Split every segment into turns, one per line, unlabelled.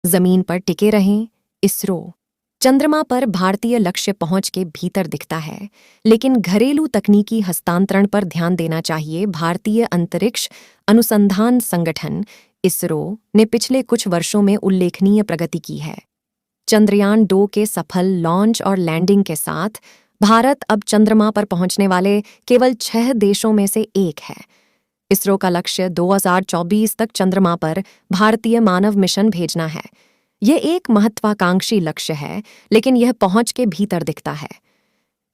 जमीन पर टिके रहें। इसरो चंद्रमा पर भारतीय लक्ष्य पहुंच के भीतर दिखता है, लेकिन घरेलू तकनीकी हस्तांतरण पर ध्यान देना चाहिए। भारतीय अंतरिक्ष अनुसंधान संगठन इसरो ने पिछले कुछ वर्षों में उल्लेखनीय प्रगति की है। चंद्रयान-2 के सफल लॉन्च और लैंडिंग के साथ भारत अब चंद्रमा पर पहुंचने वाले केवल 6 देशों में से एक है। इसरो का लक्ष्य 2024 तक चंद्रमा पर भारतीय मानव मिशन भेजना है। यह एक महत्वाकांक्षी लक्ष्य है, लेकिन यह पहुंच के भीतर दिखता है।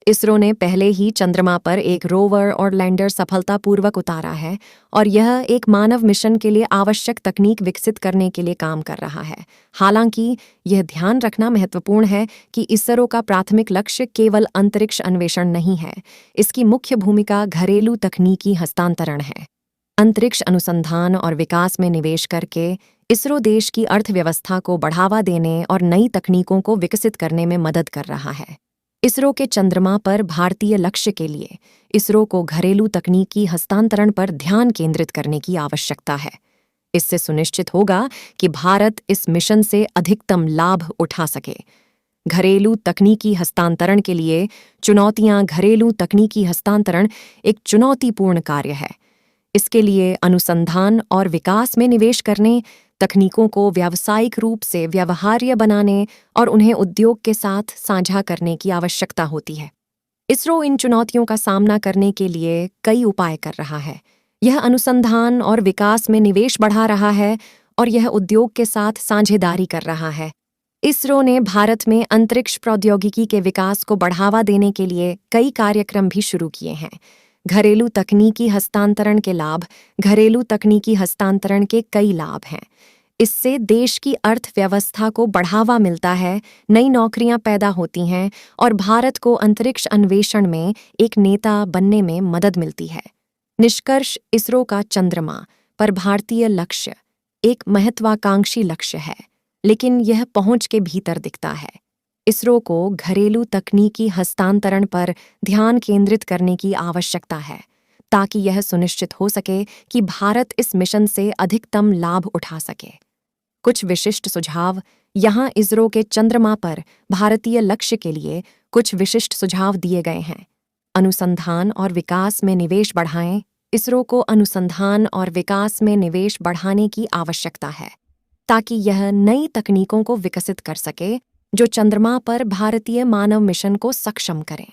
इसरो ने पहले ही चंद्रमा पर एक रोवर और लैंडर सफलतापूर्वक उतारा है और यह एक मानव मिशन के लिए आवश्यक तकनीक विकसित करने के लिए काम कर रहा है। हालांकि यह ध्यान रखना महत्वपूर्ण है कि इसरो का प्राथमिक लक्ष्य केवल अंतरिक्ष अन्वेषण नहीं है। इसकी मुख्य भूमिका घरेलू तकनीकी हस्तांतरण है। अंतरिक्ष अनुसंधान और विकास में निवेश करके इसरो देश की अर्थव्यवस्था को बढ़ावा देने और नई तकनीकों को विकसित करने में मदद कर रहा है। इसरो के चंद्रमा पर भारतीय लक्ष्य के लिए इसरो को घरेलू तकनीकी हस्तांतरण पर ध्यान केंद्रित करने की आवश्यकता है। इससे सुनिश्चित होगा कि भारत इस मिशन से अधिकतम लाभ उठा सके। घरेलू तकनीकी हस्तांतरण के लिए चुनौतियां। घरेलू तकनीकी हस्तांतरण एक चुनौतीपूर्ण कार्य है। इसके लिए अनुसंधान और विकास में निवेश करने, तकनीकों को व्यावसायिक रूप से व्यवहार्य बनाने और उन्हें उद्योग के साथ साझा करने की आवश्यकता होती है। इसरो इन चुनौतियों का सामना करने के लिए कई उपाय कर रहा है। यह अनुसंधान और विकास में निवेश बढ़ा रहा है और यह उद्योग के साथ साझेदारी कर रहा है। इसरो ने भारत में अंतरिक्ष प्रौद्योगिकी के विकास को बढ़ावा देने के लिए कई कार्यक्रम भी शुरू किए हैं। घरेलू तकनीकी हस्तांतरण के लाभ। घरेलू तकनीकी हस्तांतरण के कई लाभ हैं। इससे देश की अर्थव्यवस्था को बढ़ावा मिलता है, नई नौकरियां पैदा होती हैं और भारत को अंतरिक्ष अन्वेषण में एक नेता बनने में मदद मिलती है। निष्कर्ष: इसरो का चंद्रमा पर भारतीय लक्ष्य एक महत्वाकांक्षी लक्ष्य है, लेकिन यह पहुंच के भीतर दिखता है। इसरो को घरेलू तकनीकी हस्तांतरण पर ध्यान केंद्रित करने की आवश्यकता है, ताकि यह सुनिश्चित हो सके कि भारत इस मिशन से अधिकतम लाभ उठा सके। कुछ विशिष्ट सुझाव। यहाँ इसरो के चंद्रमा पर भारतीय लक्ष्य के लिए कुछ विशिष्ट सुझाव दिए गए हैं। अनुसंधान और विकास में निवेश बढ़ाएं। इसरो को अनुसंधान और विकास में निवेश बढ़ाने की आवश्यकता है, ताकि यह नई तकनीकों को विकसित कर सके जो चंद्रमा पर भारतीय मानव मिशन को सक्षम करें।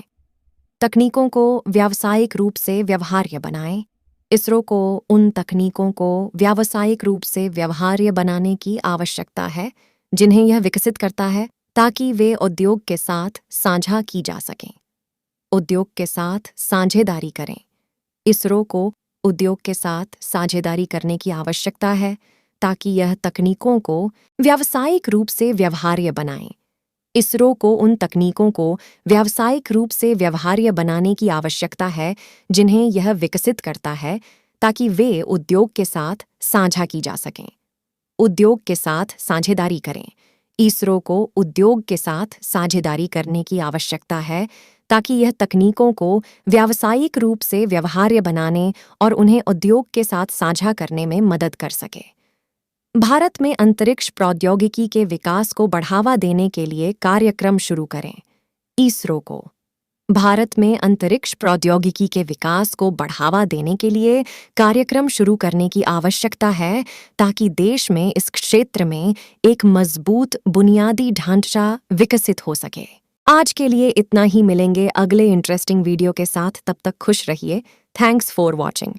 तकनीकों को व्यावसायिक रूप से व्यवहार्य बनाएं। इसरो को उन तकनीकों को व्यावसायिक रूप से व्यवहार्य बनाने की आवश्यकता है जिन्हें यह विकसित करता है, ताकि वे उद्योग के साथ साझा की जा सकें। उद्योग के साथ साझेदारी करें। इसरो को उद्योग के साथ साझेदारी करने की आवश्यकता है, ताकि यह तकनीकों को व्यावसायिक रूप से व्यवहार्य बनाए। इसरो को उन तकनीकों को व्यावसायिक रूप से व्यवहार्य बनाने की आवश्यकता है जिन्हें यह विकसित करता है, ताकि वे उद्योग के साथ साझा की जा सकें। उद्योग के साथ साझेदारी करें। इसरो को उद्योग के साथ साझेदारी करने की आवश्यकता है, ताकि यह तकनीकों को व्यावसायिक रूप से व्यवहार्य बनाने और उन्हें उद्योग के साथ साझा करने में मदद कर सके। भारत में अंतरिक्ष प्रौद्योगिकी के विकास को बढ़ावा देने के लिए कार्यक्रम शुरू करें। इसरो को भारत में अंतरिक्ष प्रौद्योगिकी के विकास को बढ़ावा देने के लिए कार्यक्रम शुरू करने की आवश्यकता है, ताकि देश में इस क्षेत्र में एक मजबूत बुनियादी ढांचा विकसित हो सके। आज के लिए इतना ही। मिलेंगे अगले इंटरेस्टिंग वीडियो के साथ। तब तक खुश रहिए। Thanks for watching.